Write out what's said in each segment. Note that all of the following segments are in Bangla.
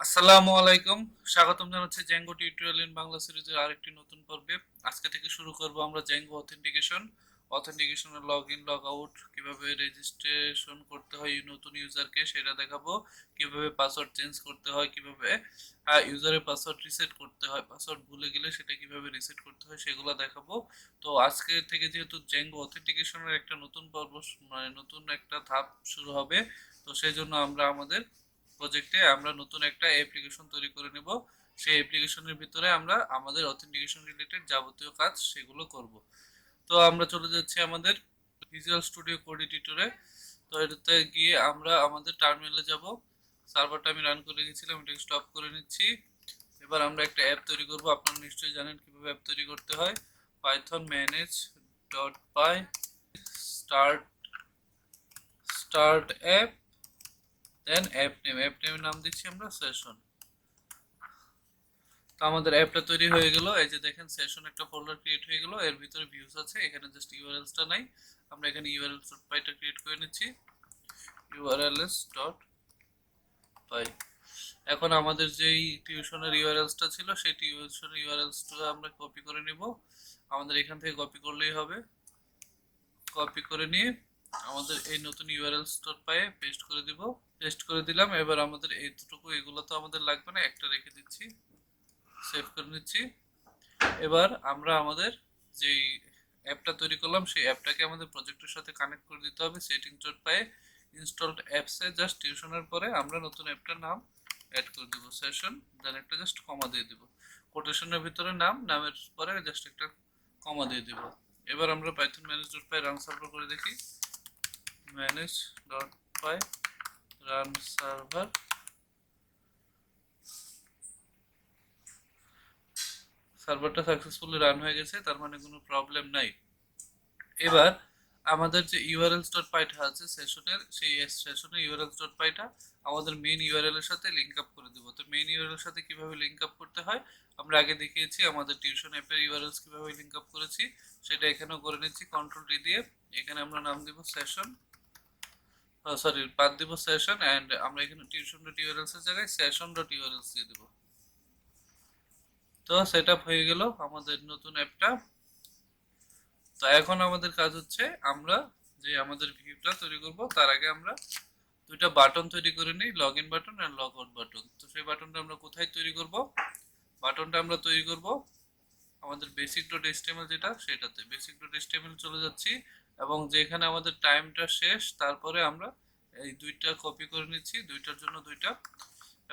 আসসালামু আলাইকুম। স্বাগতম জানাচ্ছি জ্যাঙ্গো টিউটোরিয়াল ইন বাংলা সিরিজের আরেকটি নতুন পর্বে। আজকে থেকে শুরু করব আমরা জ্যাঙ্গো অথেন্টিকেশনের লগ ইন লগ আউট, কিভাবে রেজিস্ট্রেশন করতে হয় নতুন ইউজারকে সেটা দেখাবো, কিভাবে পাসওয়ার্ড চেঞ্জ করতে হয়, কিভাবে ইউজারের পাসওয়ার্ড রিসেট করতে হয়, পাসওয়ার্ড ভুলে গেলে সেটা কিভাবে রিসেট করতে হয় সেগুলো দেখাবো। তো আজকে থেকে যেহেতু জ্যাঙ্গো অথেন্টিকেশনের একটা নতুন পর্ব, মানে নতুন একটা ধাপ শুরু হবে, তো সেই জন্য আমরা আমাদের প্রজেক্টে আমরা নতুন একটা অ্যাপ্লিকেশন তৈরি করে নেব। সেই অ্যাপ্লিকেশনের ভিতরে আমরা আমাদের অথেন্টিকেশন রিলেটেড যাবতীয় কাজ সেগুলো করব। তো আমরা চলে যাচ্ছি আমাদের ভিজুয়াল স্টুডিও কোড এডিটরে। তো এটাতে গিয়ে আমরা আমাদের টার্মিনালে যাব। সার্ভারটা আমি রান করে রেখেছিলাম, এটাকে স্টপ করে নিচ্ছি। এবার আমরা একটা অ্যাপ তৈরি করব। আপনারা নিশ্চয়ই জানেন কিভাবে অ্যাপ তৈরি করতে হয়। পাইথন ম্যানেজ ডট পাই স্টার্ট স্টার্ট অ্যাপ, দেন অ্যাপ নেমের নাম দিচ্ছি আমরা সেশন। তো আমাদের অ্যাপটা তৈরি হয়ে গেল। এই যে দেখেন সেশন একটা ফোল্ডার ক্রিয়েট হয়ে গেল, এর ভিতরে ভিউজ আছে, এখানে জাস্ট ইউআরএলসটা নাই। আমরা এখানে ইউআরএলস ডট পাইটা ক্রিয়েট করে নিচ্ছি, ইউআরএলএস ডট পাই। এখন আমাদের যেই টিউশনের ইউআরএলসটা ছিল সেই টিউশনের ইউআরএলসটা আমরা কপি করে নিব। আমাদের এখান থেকে কপি করলেই হবে। কপি করে নিয়ে আমাদের এই নতুন ইউআরএলস ডট পাই পেস্ট করে দিব। পেস্ট করে দিলাম। এবার আমাদের এইটুকু, এগুলো তো আমাদের লাগবে না, একটা রেখে দিচ্ছি, সেভ করে নিচ্ছি। এবার আমরা আমাদের যেই অ্যাপটা তৈরি করলাম সেই অ্যাপটাকে আমাদের প্রজেক্টের সাথে কানেক্ট করে দিতে হবে। সেটিংস ডট পাই ইনস্টলড অ্যাপসে জাস্ট টিউশনের পরে আমরা নতুন অ্যাপটার নাম অ্যাড করে দিব, সেশন, দেন একটা জাস্ট কমা দিয়ে দিব। কোটেশনের ভিতরে নামের পরে জাস্ট একটা কমা দিয়ে দিব। এবার আমরা পাইথন ম্যানেজ ডট পাই রান সার্ভার করে দেখি। ম্যানেজ ডট পাই রান সার্ভার, সার্ভারটা সাকসেসফুলি রান হয়ে গেছে, তার মানে কোনো প্রবলেম নাই। এবার আমাদের যে ইউআরএলস ডট পাইটা আছে সেশনের, সেই সেশনের ইউআরএলস ডট পাইটা আমাদের মেইন ইউআরএল এর সাথে লিংক আপ করে দিব। তো মেইন ইউআরএল এর সাথে কিভাবে লিংক আপ করতে হয় আমরা আগে দেখিয়েছি। আমাদের টিউশন অ্যাপের ইউআরএলস কিভাবে লিংক আপ করেছি সেটা এখানেও করে নিচ্ছি কন্ট্রোল ডি দিয়ে। এখানে আমরা নাম দিব সেশন, সরি পাথ দিব সেশন, এন্ড আমরা এখানে টিউশন ডট ইউআরএলস এর জায়গায় সেশন ডট ইউআরএলস দিয়ে দিব। তো সেট আপ হয়ে গেল আমাদের নতুন অ্যাপটা। তো এখন আমাদের কাজ হচ্ছে আমরা যে আমাদের ভিউটা তৈরি করব তার আগে আমরা দুইটা বাটন তৈরি করে নিই, লগ ইন বাটন আর লগ আউট বাটন। তো সেই বাটনটা আমরা কোথায় তৈরি করব? বাটনটা আমরা তৈরি করব আমাদের বেসিক ডট এইচটিএমএল যেটা, সেটাতে বেসিক ডট এইচটিএমএল চলে যাচ্ছি, এবং যেখানে আমাদের টাইমটা শেষ তারপরে আমরা এই দুইটা কপি করে নিচ্ছি, দুইটার জন্য দুইটা,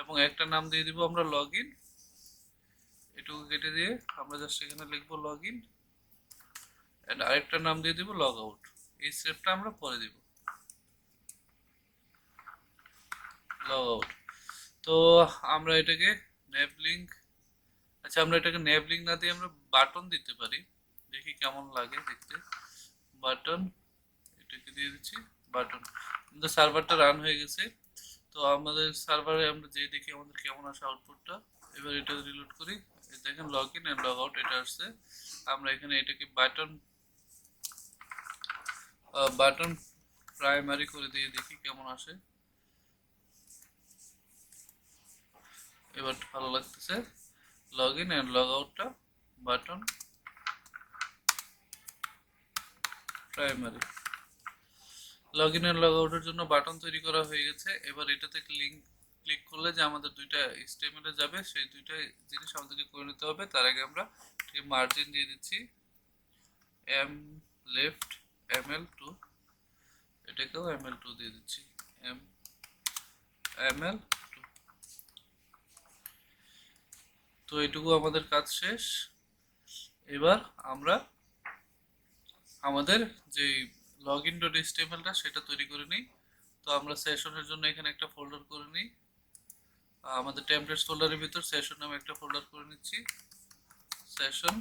এবং একটা নাম দিয়ে দিব আমরা লগ ইন। এটুকু কেটে দিয়ে আমরা জাস্ট এখানে লিখবো লগ ইন, এন্ড আরেকটা নাম দিয়ে দিব লগ আউট। এই স্টেপটা আমরা পরে দিব, লগ আউট। তো আমরা এটাকে নেভ লিঙ্ক, আচ্ছা আমরা এটাকে নেভ লিঙ্ক না দিয়ে আমরা বাটন দিতে পারি, দেখি কেমন লাগে দেখতে। বাটন, এটাকে দিয়ে দিচ্ছি বাটন। আমাদের সার্ভারটা রান হয়ে গেছে। তো আমাদের সার্ভারে আমরা যে দেখি আমাদের কেমন আসে আউটপুটটা। এবার এটা রিলোড করি, দেখেন log in and log out এটা আসছে। আমরা এখানে এটাকে বাটন বাটন প্রাইমারি করে দিয়ে দেখি কেমন আসে। এবার ভালো লাগতেছে। লগ ইন এন্ড লগ আউটটা button primary. Log in and log আউটের জন্য বাটন তৈরি করা হয়ে গেছে। এবার এটাতে লিঙ্ক ক্লিক করলে যে আমাদের দুইটা এইচটিএমএল এ যাবে, সেই দুইটা জিনিস আমাদেরকে করে নিতে হবে। তার আগে আমরা মার্জিন দিয়ে দিচ্ছি এম লেফট ml2, এটাকেও ml2 দিয়ে দিচ্ছি, এম ml2। তো এইটুকু আমাদের কাজ শেষ। এবার আমরা আমাদের যে লগ ইন ডট এইচটিএমএলটা সেটা তৈরি করে নিই। তো আমরা সেশনের জন্য এখানে একটা ফোল্ডার করে নিই, আমাদের টেমপ্লেটস ফোল্ডারের ভিতর সেশন নামে একটা ফোল্ডার করে নিচ্ছি, সেশন,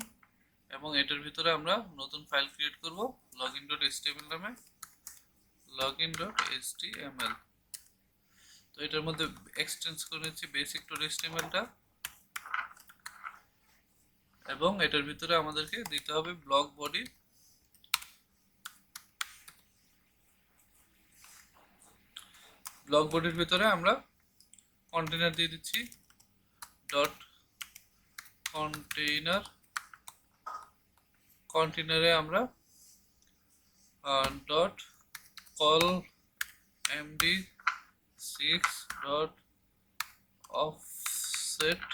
এবং এটার ভিতরে আমরা নতুন ফাইল ক্রিয়েট করব লগইন ডট এইচটিএমএল নামে, লগইন ডট এইচটিএমএল। তো এটার মধ্যে এক্সটেন্স করে নিচ্ছি বেসিক ডট এইচটিএমএলটা, এবং এটার ভিতরে আমাদেরকে দিতে হবে ব্লক বডি। ব্লক বডির ভিতরে আমরা কন্টেনার দিয়ে দিচ্ছি, ডট কন্টেইনারে আমরা dot call md6 dot offset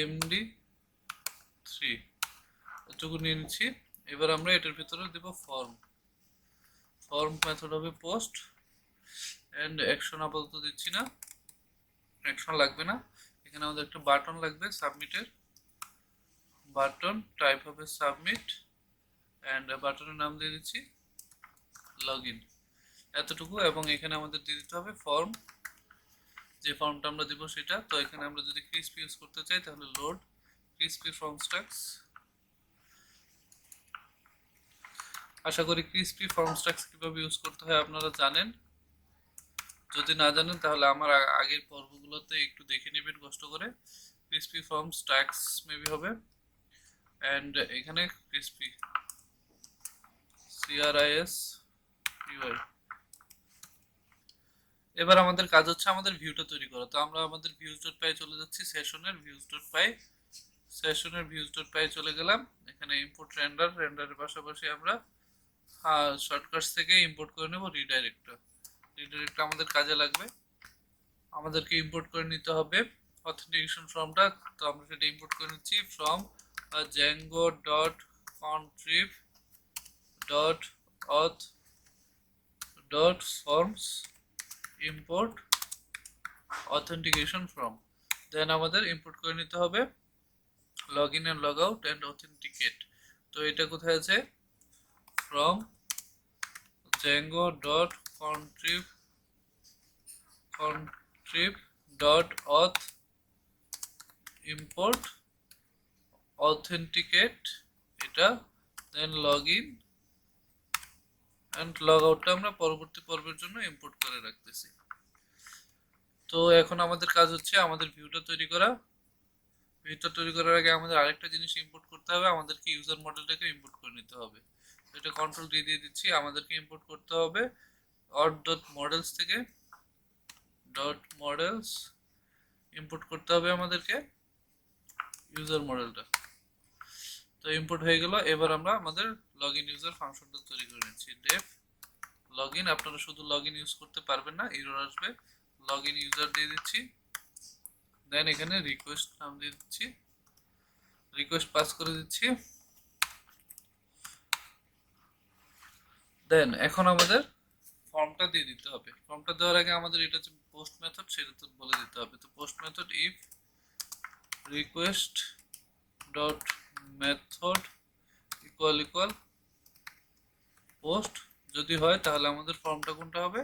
md3 এটুকু নিয়ে নিচ্ছি। এবার আমরা এটার ভিতরে দেব ফর্ম মেথড হবে পোস্ট এন্ড অ্যাকশন আপাতত দিচ্ছি না, অ্যাকশন লাগবে না। এখানে আমাদের একটা বাটন লাগবে সাবমিটের, বাটন টাইপ হবে সাবমিট এন্ড বাটনের নাম দিয়ে দিচ্ছি লগইন, এতটুকু। এবং এখানে আমাদের দিয়ে দিতে হবে ফর্ম, যে ফর্মটা আমরা দিব সেটা। তো এখানে আমরা যদি ক্রিসপি ইউজ করতে চাই তাহলে লোড ক্রিসপি ফর্ম স্ট্রাকস। আশা করি ক্রিসপি ফর্ম স্ট্রাকস কিভাবে ইউজ করতে হয় আপনারা জানেন। যদি না জানেন তাহলে আমার আগের পর্বগুলোতে একটু দেখে নেবেন কষ্ট করে। ক্রিসপি ফর্ম স্ট্রাকস মেবি হবে এন্ড এখানে ক্রিসপি CRISPY। এবার আমাদের কাজ হচ্ছে আমাদের ভিউটা তৈরি করা। তো আমরা আমাদের views.py চলে যাচ্ছি, সেশনের views.py চলে গেলাম। এখানে ইম্পোর্ট রেন্ডারের পাশাপাশি আমরা শর্টকাটস থেকে ইম্পোর্ট করে নেব রিডাইরেক্টর আমাদের কাজে লাগবে। আমাদেরকে ইম্পোর্ট করে নিতে হবে অথেন্টিকেশন ফর্মটা। তো আমরা সেটা ইম্পোর্ট করে নিচ্ছি from django dot contrib dot auth dot forms import authentication from। Then আমাদের ইম্পোর্ট করে নিতে হবে login and log out and authenticate. তো এটা কোথায় আছে? From django dot contrib dot auth import authenticate এটা, দেন লগইন এন্ড লগ আউটটা আমরা পরবর্তী পর্বের জন্য ইম্পোর্ট করে রাখতেছি। তো এখন আমাদের কাজ হচ্ছে আমাদের ভিউটা তৈরি করা। ভিউটা তৈরি করার আগে আমাদের আরেকটা জিনিস ইম্পোর্ট করতে হবে, আমাদেরকে ইউজার মডেলটাকে ইম্পোর্ট করে নিতে হবে। এটা কন্ট্রোল দিয়ে দিচ্ছি। আমাদেরকে ইম্পোর্ট করতে হবে auth.models থেকে .models ইম্পোর্ট করতে হবে আমাদেরকে ইউজার মডেলটা। তো ইম্পোর্ট হয়ে গেল। এবার আমরা আমাদের লগইন ইউজার ফাংশনটা তৈরি করে নিচ্ছি। def লগইন, আপনারা শুধু লগইন ইউজ করতে পারবেন না, এরর আসবে। লগইন ইউজার দিয়ে দিচ্ছি। দেন এখানে রিকোয়েস্ট নাম দিয়ে দিচ্ছি, রিকোয়েস্ট পাস করে দিচ্ছি। দেন এখন আমাদের ফর্মটা দিয়ে দিতে হবে। ফর্মটা দেওয়ার আগে আমাদের এটা হচ্ছে পোস্ট মেথড, সেটা তো বলে দিতে হবে। তো post method if request dot method equal post যদি হয় তাহলে আমাদের ফর্মটা কোনটা হবে?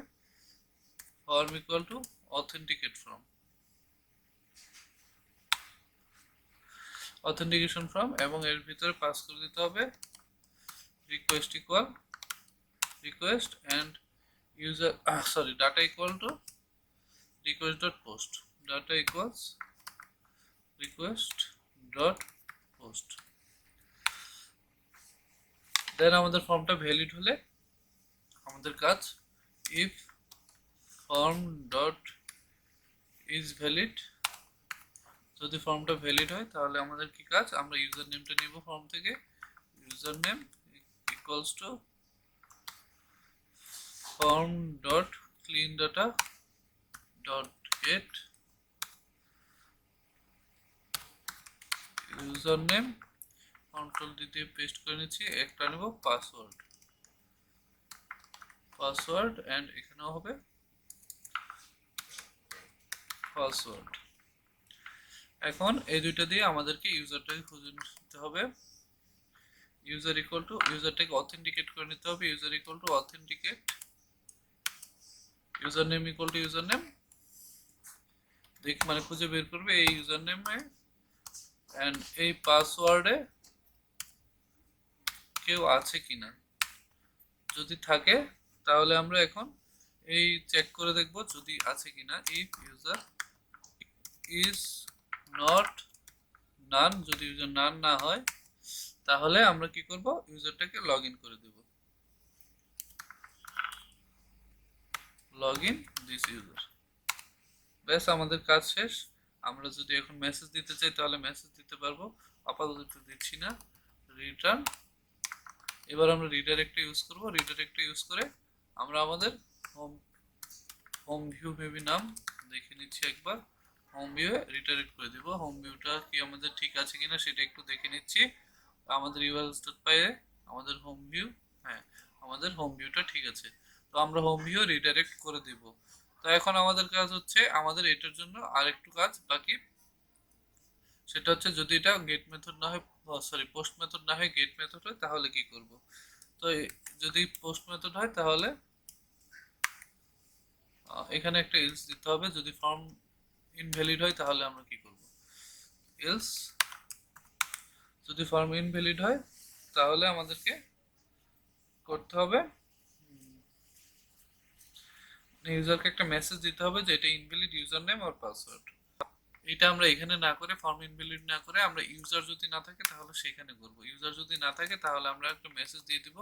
Form equal to authenticate form, authentication form. এবং এর ভিতরে পাস করে দিতে হবে request equal request and user data equal to request dot post, data equals request dot post. Then আমাদের ফর্মটা ভ্যালিড হলে আমাদের কাজ if form dot is valid, যদি ফর্মটা ভ্যালিড হয় তাহলে আমাদের কি কাজ? আমরা ইউজার নেমটা নিব ফর্ম থেকে, user name equals to form dot clean data dot gate user name, control দিয়ে পেস্ট করে নিচ্ছি। একটা নেব পাসওয়ার্ড এন্ড এখানেও হবে পাসওয়ার্ড। এখন এই দুইটা দিয়ে আমাদেরকে ইউজারটাকে খুঁজে নিতে হবে। ইউজার ইকুয়াল টু ইউজারটাকে অথেন্টিকেট করে নিতে হবে, user equal to authenticate, user name equal to user name, দেখ মানে খুঁজে বের করবে এই ইউজার নেমে এন্ড এই পাসওয়ার্ডে কেউ আছে কিনা। যদি থাকে তাহলে আমরা এখন এই চেক করে দেখব যদি আছে কিনা। ইফ ইউজার ইজ নট নান, যদি ইউজার নান না হয় তাহলে আমরা কি করব? ইউজারটাকে লগইন করে দেব, লগইন দিস ইউজার। ব্যাস আমাদের কাজ শেষ। আমরা যদি এখন মেসেজ দিতে চাই তাহলে মেসেজ দিতে পারবো, আপাতত দিচ্ছি না। রিটার্ন, এবার আমরা রিডাইরেক্ট ইউজ করব। রিডাইরেক্ট ইউজ করে আমরা আমাদের হোম হোম ভিউ মেবি নাম দেখে নিচ্ছি একবার, হোম ভিউয়ে রিডাইরেক্ট করে দিব। হোম ভিউটা কি আমাদের ঠিক আছে কিনা সেটা একটু দেখে নিচ্ছি। আমাদের urls.py এ আমাদের হোম ভিউ, হ্যাঁ আমাদের হোম ভিউটা ঠিক আছে। তো আমরা হোম ভিউ রিডাইরেক্ট করে দিব। তো এখন আমাদের কাজ হচ্ছে, আমাদের এটার জন্য আরেকটু কাজ বাকি, সেটা হচ্ছে যদি এটা গেট মেথড না হয়, সরি পোস্ট মেথড না হয় গেট মেথড হয় তাহলে কি করব। তো যদি পোস্ট মেথড হয় তাহলে এখানে একটা এলস দিতে হবে। যদি ফর্ম ইনভ্যালিড হয় তাহলে আমরা কি করব, এলস যদি ফর্ম ইনভ্যালিড হয় তাহলে আমাদেরকে করতে হবে, ইউজারকে একটা মেসেজ দিতে হবে যে এটা ইনভ্যালিড ইউজার নেম আর পাসওয়ার্ড। এটা আমরা এখানে না করে, ফর্ম ইনভ্যালিড না করে আমরা ইউজার যদি না থাকে তাহলে সেখানে করব। ইউজার যদি না থাকে তাহলে আমরা একটা মেসেজ দিয়ে দিব।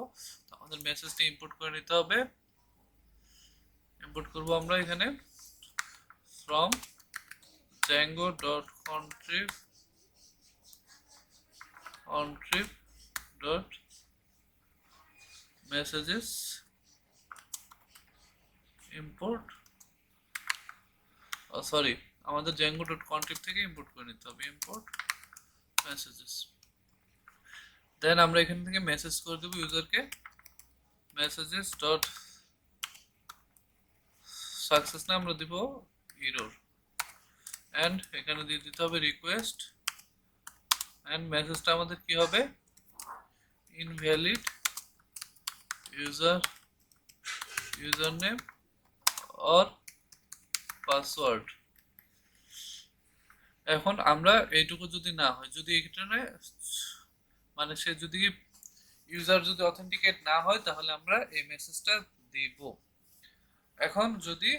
তো আমাদের মেসেজটা ইম্পোর্ট করে নিতে হবে। ইম্পোর্ট করব আমরা এখানে from django.contrib.messages import, সরি আমাদের django.contrib থেকে ইম্পোর্ট করে নিতে হবে import messages। দেন আমরা এখান থেকে মেসেজ করে দেব ইউজারকে messages ডট সাকসেস না আমরা দিব এরর, এন্ড এখানে দিয়ে দিতে হবে রিকোয়েস্ট, এন্ড মেসেজটা আমাদের কি হবে, invalid user name or password. এখন আমরা এইটুকু যদি না হয়, যদি এখানে মানে সে যদি ইউজার যদি অথেন্টিকেট না হয় তাহলে আমরা এই মেসেজটা দিব। এখন যদি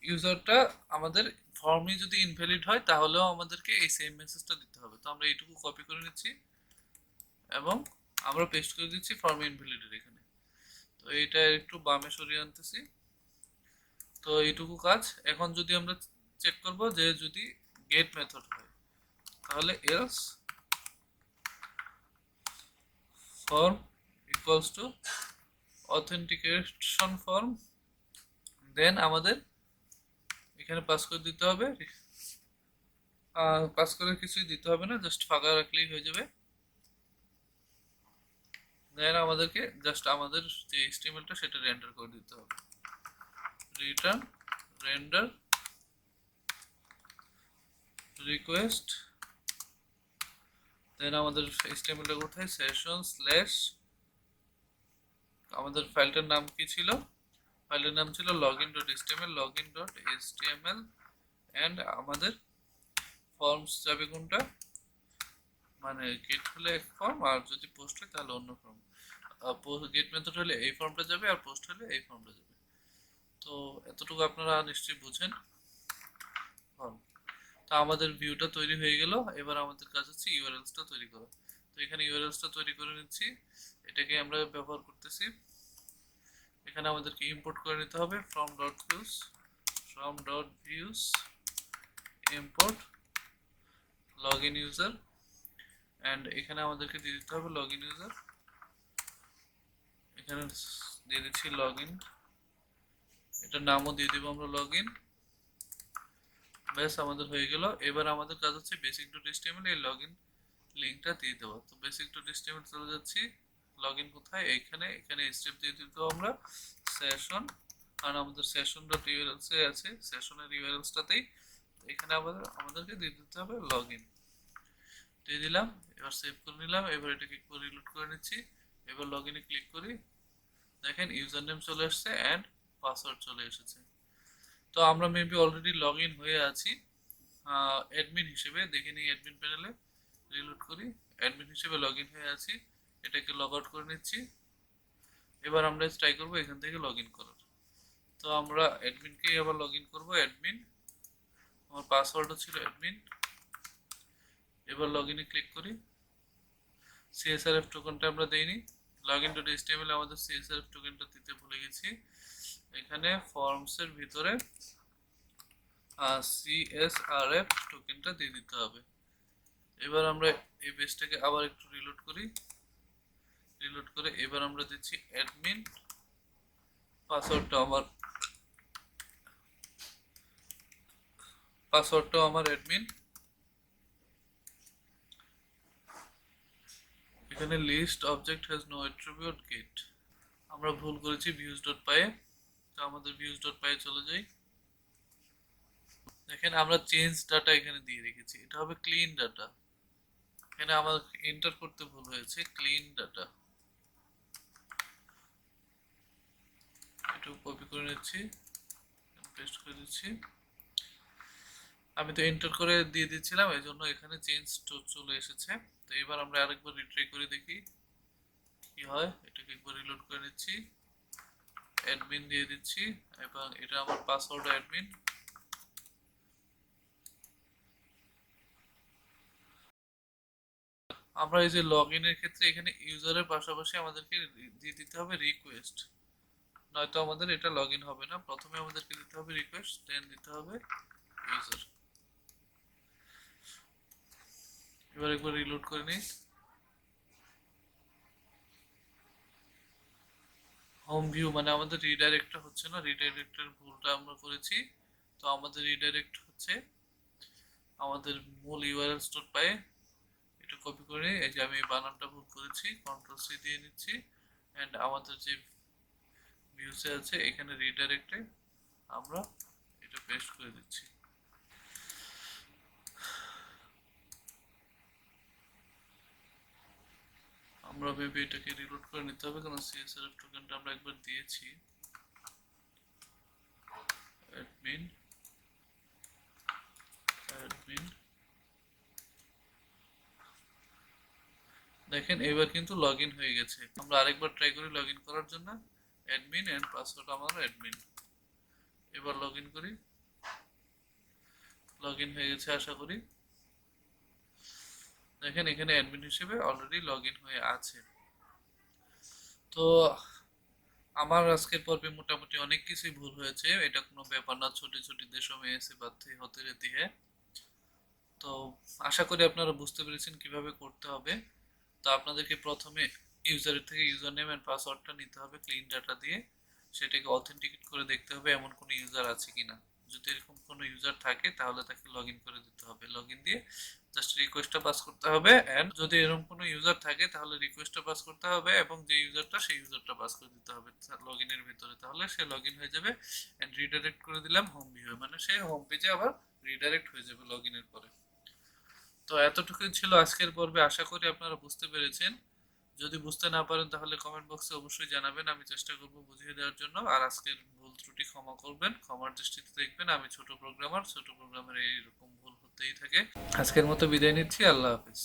ইউজারটা আমাদের ফর্মে যদি ইনভ্যালিড হয় তাহলেও আমাদেরকে এই সেম মেসেজটা দিতে হবে। তো আমরা এইটুকু কপি করে নিচ্ছি এবং আমরা পেস্ট করে দিচ্ছি ফর্ম ইনভ্যালিডের এখানে। তো এইটা একটু বামে সরিয়ে আনতেছি। তো এইটুকু কাজ। এখন যদি আমরা চেক করব যে যদি গেট মেথড হয় তাহলে else form equals to authentication form, then আমাদের এখানে পাস করে দিতে হবে, পাস করে কিছুই দিতে হবে না, জাস্ট ফাঁকা রাখলেই হয়ে যাবে। দেন আমাদেরকে জাস্ট আমাদের যে এইচটিএমএলটা সেটা রেন্ডার করে দিতে হবে, রিটার্ন রেন্ডার রিকোয়েস্ট। দেন আমাদের এইচটিএমএলটা কোথায়, সেশন স্ল্যাশ, আমাদের ফাইলটার নাম কি ছিল, ফাইলের নাম ছিল login.html, login.html, এন্ড আমাদের ফর্মস যাবে কোনটা, মানে গেট হলে এক ফর্ম আর যদি পোস্ট হয় তাহলে অন্য ফর্ম। গেট মেথড হলে এই ফর্মটা যাবে আর পোস্ট হলে এই ফর্মটা যাবে। তো এতটুকু আপনারা নিশ্চয়ই বুঝেন ফর্ম। তো আমাদের ভিউটা তৈরি হয়ে গেল। এবার আমাদের কাজ হচ্ছে ইউআরএলসটা তৈরি করা। তো এখানে ইউআরএলসটা তৈরি করে নিচ্ছি, এটাকে আমরা ব্যবহার করতেছি। এখানে আমাদেরকে ইম্পোর্ট করে নিতে হবে from.views import login user, and এখানে আমাদেরকে দিয়ে দিতে হবে লগইন ইউজার। এখানে দিয়ে দিচ্ছি লগইন, এটার নামও দিয়ে দিব আমরা লগইন। ব্যাস আমাদের হয়ে গেল। এবার আমাদের কাজ হচ্ছে basic.html এই লগইন লিংকটা দিয়ে দেওয়া। তো basic.html চলে যাচ্ছি, লগইন কোথায়, এইখানে, এখানে স্টেপ দিয়ে দিতে আমরা সেশন, কারণ আমাদের session.urls এ আছে, সেশনের ইউআরএলসটাতেই। এখানে আমাদেরকে দিয়ে দিতে হবে লগইন, দিয়ে দিলাম। এবার সেভ করে নিলাম। এবার এটাকে একটু রিলোড করে নিচ্ছি। এবার লগইনে ক্লিক করি, দেখেন ইউজার নেম চলে আসছে এন্ড পাসওয়ার্ড চলে এসেছে। তো আমরা মেবি অলরেডি লগ ইন হয়ে আছি অ্যাডমিন হিসেবে। দেখে নিই অ্যাডমিন প্যানেলে, রিলোড করি, অ্যাডমিন হিসেবে লগ ইন হয়ে আছি। এটাকে লগ আউট করে নিচ্ছি। এবার আমরা ট্রাই করবো এখান থেকে লগ ইন করার। তো আমরা অ্যাডমিনকেই আবার লগ ইন করবো, অ্যাডমিন, আমার পাসওয়ার্ডও ছিল অ্যাডমিন। এবার লগ ইনে ক্লিক করি, সিএসআরএফ টোকেনটা আমরা দেইনি, login.html আমাদের সিএসআরএফ টোকেনটা দিতে ভুলে গেছি। এখানে ফর্মসের ভিতরে CSRF টোকেনটা দিয়ে দিতে হবে। এবার আমরা এই পেজটাকে আবার একটু রিলোড করি। রিলোড করে এবার আমরা দিচ্ছি অ্যাডমিন, পাসওয়ার্ডটাও আমার অ্যাডমিন। এখানে list object has no attribute get, আমরা ভুল করেছি ভিউজ ডট পাই। তো আমাদের ভিউজ ডট পাই চলে যাই। দেখেন আমরা চেঞ্জ ডাটা এখানে দিয়ে রেখেছি, এটা হবে ক্লিন ডাটা। এখানে আমার এন্টার করতে ভুল হয়েছে, ক্লিন ডাটা। একটু কপি করে নিচ্ছি, পেস্ট করে দিচ্ছি। আমি তো এন্টার করে দিয়ে দিচ্ছিলাম, এই জন্য এখানে চেঞ্জ চলে এসেছে। তো এবার আমরা আরেকবার রিট্রাই করে দেখি কি হয়। এটাকে একবার রিলোড করে নিচ্ছি, অ্যাডমিন দিয়ে দিচ্ছি এবং এটা আমার পাসওয়ার্ড অ্যাডমিন। আমরা এই যে লগ ইনের ক্ষেত্রে এখানে ইউজারের পাশাপাশি আমাদেরকে দিয়ে দিতে হবে রিকোয়েস্ট, নয়তো আমাদের এটা লগ ইন হবে না। প্রথমে আমাদেরকে দিতে হবে রিকোয়েস্ট, দেন দিতে হবে ইউজার। এবার একবার রিলোড করে নিই। হোম ভিউ মানে আমাদের রিডাইরেক্টটা হচ্ছে না, রিডাইরেক্টের ভুলটা আমরা করেছি। তো আমাদের রিডাইরেক্ট হচ্ছে আমাদের মূল ইউআরএল স্টোর পায়ে। এটা কপি করে, এই যে আমি বানানটা ভুল করেছি, কন্ট্রোল সি দিয়ে নিচ্ছি। এন্ড আমাদের যে ভিউসে আছে এখানে রিডাইরেক্টে আমরা এটা পেস্ট করে দিচ্ছি। আমরা ভেবে এটাকে রিলোড করে নিতে হবে, কারণ সিএসআরএফ টোকেনটা আমরা একবার দিয়েছি। অ্যাডমিন অ্যাডমিন, দেখেন এবার কিন্তু লগ ইন হয়ে গেছে। আমরা আরেকবার ট্রাই করি লগ ইন করার জন্য। অ্যাডমিন এন্ড পাসওয়ার্ড আমার অ্যাডমিন। এবার লগ ইন করি, লগ ইন হয়ে গেছে আশা করি। দেখেন এখানে অ্যাডমিন হিসেবে অলরেডি লগ ইন হয়ে আছে। তো আমার আজকের পর্বে মোটামুটি অনেক কিছুই ভুল হয়েছে, এটা কোনো ব্যাপার না, ছোটি ছোটি দেশও में ऐसे बातें होती रहती है। তো আশা করি আপনারা বুঝতে পেরেছেন কিভাবে করতে হবে। তো আপনাদেরকে প্রথমে ইউজারের থেকে ইউজার নেম এন্ড পাসওয়ার্ডটা নিতে হবে ক্লিন ডাটা দিয়ে, সেটাকে অথেন্টিকেট করে দেখতে হবে এমন কোনো ইউজার আছে কিনা। যদি এরকম কোনো ইউজার থাকে তাহলে তাকে লগ ইন করে দিতে হবে, লগ ইন দিয়ে জাস্ট রিকোয়েস্টটা পাস করতে হবে। এন্ড যদি এরকম কোনো ইউজার থাকে তাহলে রিকোয়েস্টটা পাস করতে হবে এবং যে ইউজারটা সেই ইউজারটা পাস করে দিতে হবে লগ ইনের ভিতরে, তাহলে সে লগ ইন হয়ে যাবে। এন্ড রিডাইরেক্ট করে দিলাম হোম ভিউ, মানে সে হোম পেজে আবার রিডাইরেক্ট হয়ে যাবে লগ ইনের পরে। তো এতটুকুই ছিল আজকের পর্বে, আশা করি আপনারা বুঝতে পেরেছেন। যদি বুঝতে না পারেন তাহলে কমেন্ট বক্সে অবশ্যই জানাবেন, আমি চেষ্টা করব বুঝিয়ে দেওয়ার জন্য। আর আজকের ভুল ত্রুটি ক্ষমা করবেন, ক্ষমার দৃষ্টিতে দেখবেন। আমি ছোট প্রোগ্রামার, ছোট প্রোগ্রামের এইরকম ভুল হতেই থাকে। আজকের মতো বিদায় নিচ্ছি, আল্লাহ হাফেজ।